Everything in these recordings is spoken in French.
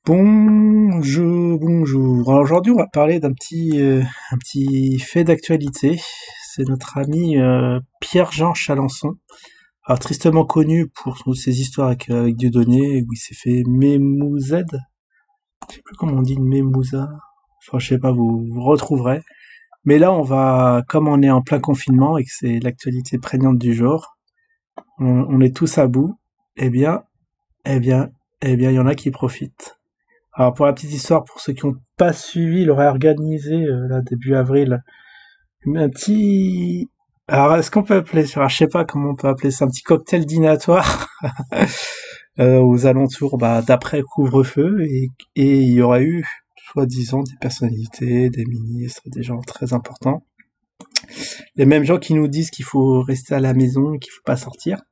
Bonjour, bonjour. Alors aujourd'hui, on va parler un petit fait d'actualité. C'est notre ami Pierre-Jean Chalençon, alors tristement connu pour ses histoires avec Dieudonné, où il s'est fait mémoused. Je sais plus comment on dit mémousa. Enfin, je sais pas, vous retrouverez. Mais là, comme on est en plein confinement et que c'est l'actualité prégnante du jour, on est tous à bout. Eh bien, eh bien, il y en a qui profitent. Alors pour la petite histoire, pour ceux qui n'ont pas suivi, il aurait organisé là début avril un petit. Alors est-ce qu'on peut appeler ça, je sais pas comment on peut appeler ça, un petit cocktail dînatoire aux alentours d'après couvre-feu et il y aurait eu soi-disant des personnalités, des ministres, des gens très importants, les mêmes gens qui nous disent qu'il faut rester à la maison, qu'il faut pas sortir,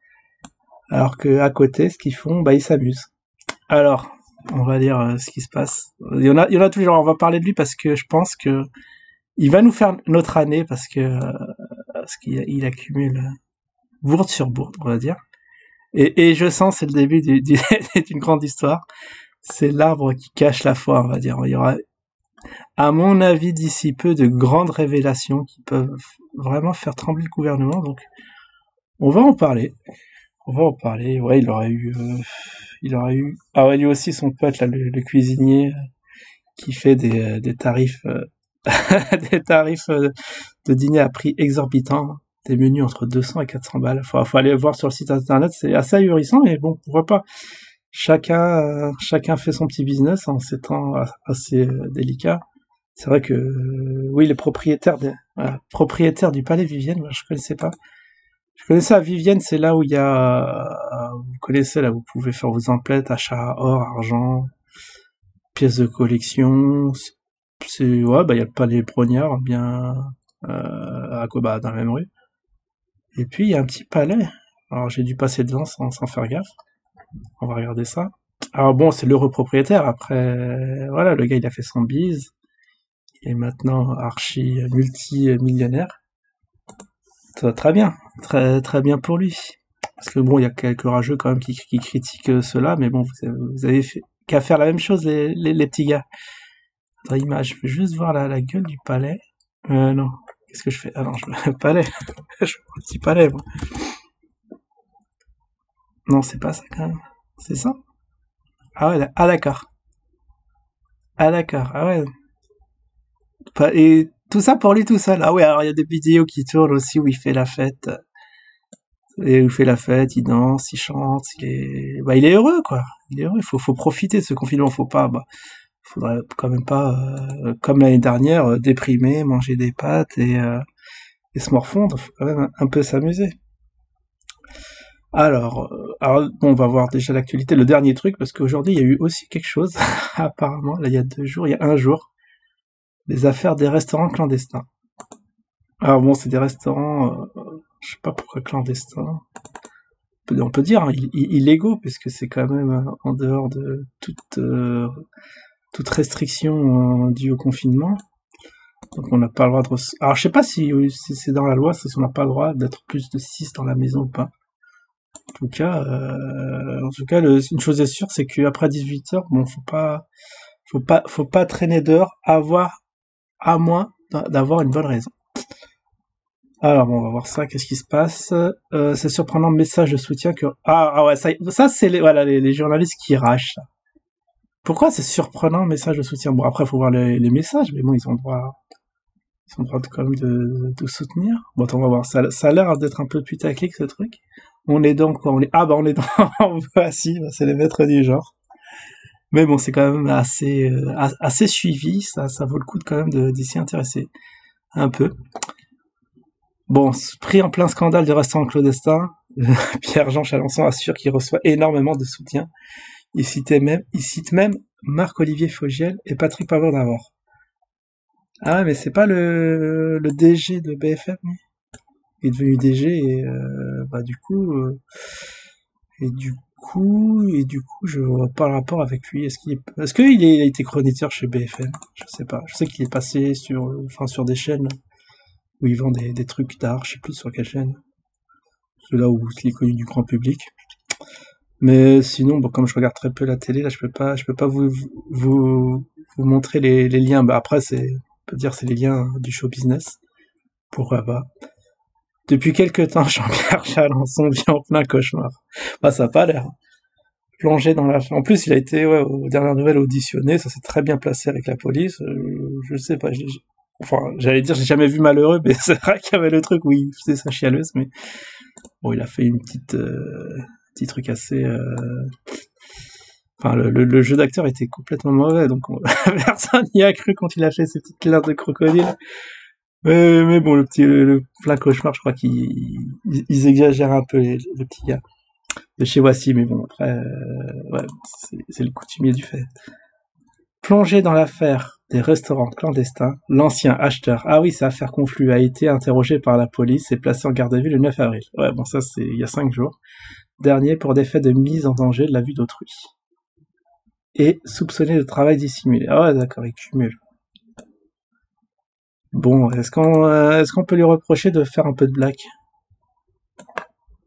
alors que à côté, ce qu'ils font, ils s'amusent. Alors, on va dire ce qui se passe. Il y en a toujours. On va parler de lui parce que je pense que il va nous faire notre année parce qu'il accumule bourde sur bourde, on va dire. Et je sens c'est le début d'une grande histoire. C'est l'arbre qui cache la foi, on va dire. Il y aura, à mon avis, d'ici peu, de grandes révélations qui peuvent vraiment faire trembler le gouvernement. Donc, on va en parler. On va en parler. Ouais, il aurait eu. Ah ouais, lui aussi son pote là, le cuisinier qui fait des tarifs des tarifs de dîner à prix exorbitant, des menus entre 200 et 400 balles. Faut aller voir sur le site internet, c'est assez ahurissant, mais bon, pourquoi pas. Chacun fait son petit business en ces temps assez délicats. C'est vrai que oui, les propriétaires du Palais Vivienne, moi, je connaissais pas. Je connaissais à Vivienne, c'est là où il y a, vous connaissez là, vous pouvez faire vos emplettes, achats or, argent, pièces de collection. C'est ouais, il y a le Palais Brognard, bien dans la même rue. Et puis il y a un petit palais. Alors j'ai dû passer devant sans faire gaffe. On va regarder ça. Alors bon, c'est l'heureux propriétaire. Après, voilà, le gars il a fait son bise. Il est maintenant archi multi-millionnaire. Ça va très bien, très bien pour lui. Parce que bon, il y a quelques rageux quand même qui critiquent cela, mais bon, vous avez qu'à faire la même chose les petits gars. Attends, image, je veux juste voir la gueule du palais. Non. Qu'est-ce que je fais? Ah non, je veux le palais. Je veux un petit palais, moi. Non, c'est pas ça quand même. C'est ça? Ah ouais, ah d'accord. Ah d'accord, ah ouais. Et tout ça pour lui tout seul. Ah ouais, alors il y a des vidéos qui tournent aussi où il fait la fête. Et où il fait la fête, il danse, il chante, il est heureux, quoi. Il est heureux, faut profiter de ce confinement, faudrait quand même pas, comme l'année dernière, déprimer, manger des pâtes et se morfondre, faut quand même un peu s'amuser. Alors bon, on va voir déjà l'actualité, le dernier truc, parce qu'aujourd'hui, il y a eu aussi quelque chose, apparemment, là, il y a 2 jours, il y a un jour, les affaires des restaurants clandestins. Alors bon, c'est des restaurants, je sais pas pourquoi clandestins. On peut dire hein, illégaux, puisque c'est quand même en dehors de toute restriction due au confinement. Donc on n'a pas le droit de... Alors je sais pas si c'est dans la loi, si on n'a pas le droit d'être plus de 6 dans la maison ou pas. En tout cas, une chose est sûre, c'est qu'après 18 heures, bon, faut pas traîner dehors, à moins d'avoir une bonne raison. Alors bon, on va voir ça, qu'est-ce qui se passe. C'est surprenant, message de soutien que... Ah ouais, ça c'est voilà, les journalistes qui rachent. Ça. Pourquoi c'est surprenant, message de soutien? Bon, après, faut voir les messages, mais bon, ils ont le droit quand même de soutenir. Bon, attends, on va voir. Ça a l'air d'être un peu putaclic, ce truc. On est dans quoi? On est dans... Voici, c'est les maîtres du genre. Mais bon, c'est quand même assez suivi. Ça vaut le coup quand même d'y s'y intéresser un peu. Bon, pris en plein scandale de restaurant clandestin, Pierre-Jean Chalençon assure qu'il reçoit énormément de soutien. Il cite même Marc-Olivier Fogiel et Patrick Poivre d'Arvor. Ah, mais c'est pas le DG de BFM, lui. Il est devenu DG et du coup et du coup je vois pas le rapport avec lui. Est-ce qu'il a été chroniqueur chez BFM? Je sais pas. Je sais qu'il est passé sur des chaînes où il vend des trucs d'art, je sais plus sur quelle chaîne. C'est là où il est connu du grand public. Mais sinon, bon, comme je regarde très peu la télé, là, je peux pas vous montrer les liens. Bah, après, on peut dire c'est les liens du show business. Pourquoi pas. Depuis quelque temps, Jean-Pierre Chalençon vit en plein cauchemar. Bah, ça a pas l'air. Plongé dans l'affaire. En plus, il a été, ouais, aux dernières nouvelles auditionné, ça s'est très bien placé avec la police. Je sais pas, enfin, j'allais dire, j'ai jamais vu malheureux, mais c'est vrai qu'il y avait le truc où il faisait sa chialeuse, mais bon, il a fait une petit truc assez, enfin, le jeu d'acteur était complètement mauvais, donc personne n'y a cru quand il a fait ses petites larmes de crocodile. Mais bon, le plein cauchemar, je crois qu'ils exagèrent un peu les petits gars de chez Voici, mais bon, après, ouais, c'est le coutumier du fait. Plongé dans l'affaire des restaurants clandestins, l'ancien acheteur, ah oui, c'est affaire conflue, a été interrogé par la police et placé en garde à vue le 9 avril. Ouais, bon, ça c'est il y a 5 jours. Dernier pour des faits de mise en danger de la vue d'autrui. Et soupçonné de travail dissimulé. Ah ouais, d'accord, il cumule. Bon, est-ce qu'on peut lui reprocher de faire un peu de blague?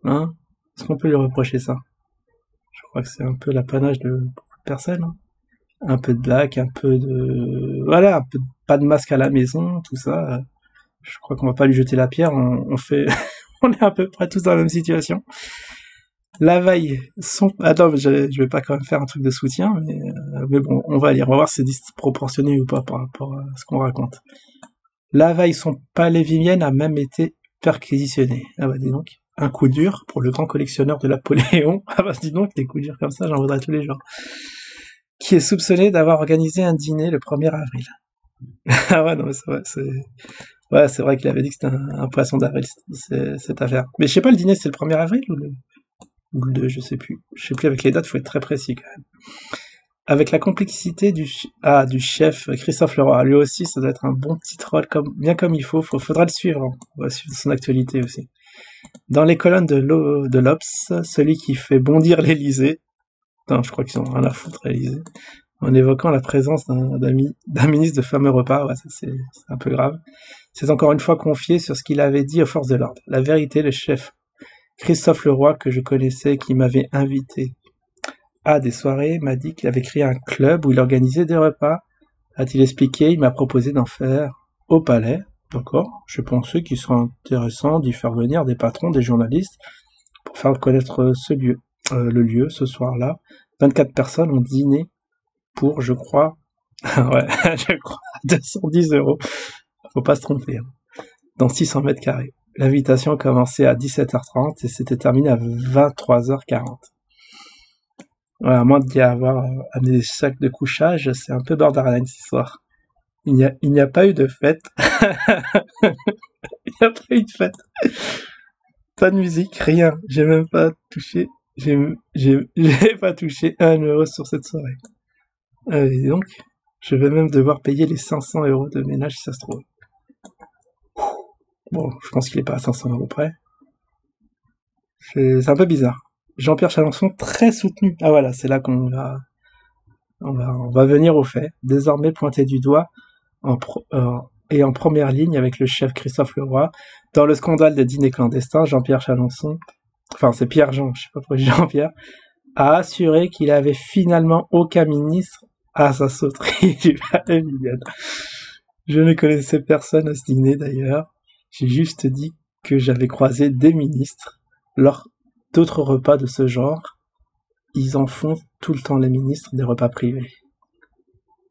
Hein? Est-ce qu'on peut lui reprocher ça? Je crois que c'est un peu l'apanage de beaucoup de personnes. Hein. Un peu de blague, un peu de... Voilà, un peu pas de masque à la maison, tout ça. Je crois qu'on va pas lui jeter la pierre, on fait... on est à peu près tous dans la même situation. La veille, Attends, mais je vais pas quand même faire un truc de soutien, mais bon, on va lire, on va voir si c'est disproportionné ou pas par rapport à ce qu'on raconte. La veille, son palais Vivienne a même été perquisitionné. Ah bah dis donc, un coup dur pour le grand collectionneur de Napoléon. Ah bah dis donc, des coups durs comme ça, j'en voudrais tous les jours. Qui est soupçonné d'avoir organisé un dîner le 1er avril. Ah ouais, non mais c'est vrai, ouais, c'est vrai qu'il avait dit que c'était un poisson d'avril, cette affaire. Mais je sais pas, le dîner c'est le 1er avril ou le 2, je sais plus. Je sais plus, avec les dates, faut être très précis quand même. Avec la complexité du chef Christophe Leroy, lui aussi, ça doit être un bon petit troll, bien comme il faudra le suivre, hein. On va suivre son actualité aussi. Dans les colonnes de l'Obs, celui qui fait bondir l'Élysée, je crois qu'ils ont rien à foutre à l'Élysée, en évoquant la présence d'un ministre de fameux repas, ouais, ça c'est un peu grave, s'est encore une fois confié sur ce qu'il avait dit aux forces de l'ordre. La vérité, le chef Christophe Leroy, que je connaissais, qui m'avait invité à des soirées, m'a dit qu'il avait créé un club où il organisait des repas. A-t-il expliqué, il m'a proposé d'en faire au palais. D'accord. Je pensais qu'il serait intéressant d'y faire venir des patrons, des journalistes, pour faire connaître le lieu, ce soir-là. 24 personnes ont dîné pour, je crois, ouais, je crois, 210 €. Faut pas se tromper, hein. Dans 600 mètres carrés. L'invitation a commencé à 17h30 et s'était terminée à 23h40. Ouais, à moins d'y avoir amené des sacs de couchage, c'est un peu borderline cette histoire. Il n'y a pas eu de fête. Il n'y a pas eu de fête. Pas de musique, rien. J'ai même pas touché. J'ai pas touché 1 € sur cette soirée. Et donc, je vais même devoir payer les 500 € de ménage si ça se trouve. Bon, je pense qu'il est pas à 500 € près. C'est un peu bizarre. Jean-Pierre Chalençon, très soutenu. Ah voilà, c'est là qu'on va, on va venir au fait. Désormais pointé du doigt et en première ligne avec le chef Christophe Leroy. Dans le scandale des dîners clandestins, Jean-Pierre Chalençon, enfin c'est Pierre-Jean, je sais pas pourquoi Jean-Pierre, a assuré qu'il avait finalement aucun ministre à sa sauterie du palais Vivienne. Je ne connaissais personne à ce dîner d'ailleurs. J'ai juste dit que j'avais croisé des ministres lors d'autres repas de ce genre. Ils en font tout le temps les ministres des repas privés.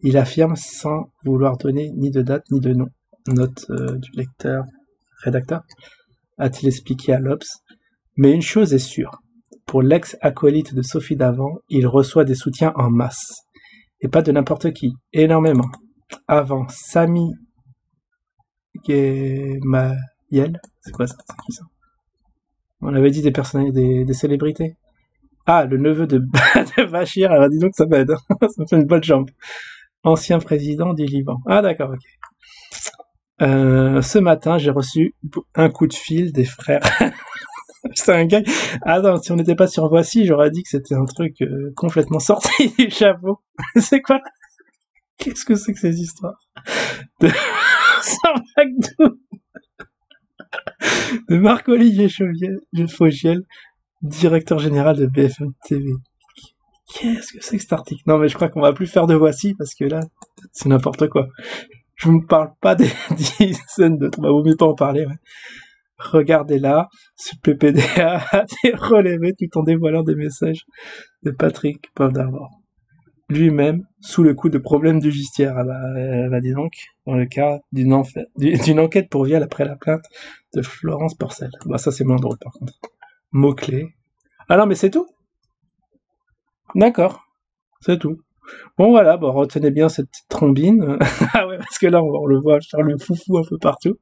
Il affirme sans vouloir donner ni de date ni de nom. Note du rédacteur, a-t-il expliqué à l'Obs. Mais une chose est sûre, pour l'ex-acolyte de Sophie Davant, il reçoit des soutiens en masse. Et pas de n'importe qui, énormément. Avant, Sami Gemayel, c'est quoi ça? C'est qui ça? On avait dit des personnalités, des célébrités. Ah, le neveu de Bachir, alors dis donc ça m'aide, ça me fait une bonne jambe. Ancien président du Liban. Ah d'accord, ok. Ce matin, j'ai reçu un coup de fil des frères. C'est un gars. Ah non, si on n'était pas sur Voici, j'aurais dit que c'était un truc complètement sorti du chapeau. C'est quoi? Qu'est-ce que c'est que ces histoires de Sans McDo, de Marc-Olivier Fogiel, directeur général de BFM TV. Qu'est-ce que c'est que cet article? Non, mais je crois qu'on va plus faire de voici, parce que là, c'est n'importe quoi. Je ne parle pas des dizaines de... Bah, vaut mieux pas en parler, ouais. Regardez là, ce PPDA a été relevé tout en dévoilant des messages de Patrick Poivre lui-même sous le coup de problèmes du justicière. Ah bah dis donc, dans le cas d'une enquête pour viol après la plainte de Florence Porcel. Bah ça c'est moins drôle par contre. Mots-clés. Ah non mais c'est tout. D'accord, c'est tout. Bon voilà, bon retenez bien cette petite trombine. Ah ouais, parce que là on le voit faire le foufou un peu partout.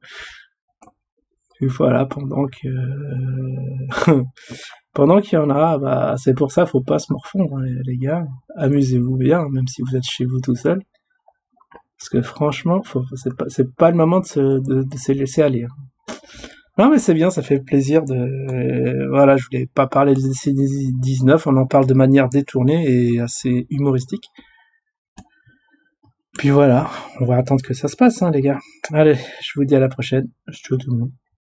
Et voilà, pendant qu'il y en a, bah c'est pour ça, faut pas se morfondre, hein, les gars. Amusez-vous bien, même si vous êtes chez vous tout seul. Parce que franchement, c'est pas le moment de se laisser aller, hein. Non mais c'est bien, ça fait plaisir de... voilà, je voulais pas parler de décennie 19, on en parle de manière détournée et assez humoristique. Puis voilà, on va attendre que ça se passe, hein, les gars. Allez, je vous dis à la prochaine. Ciao tout le monde.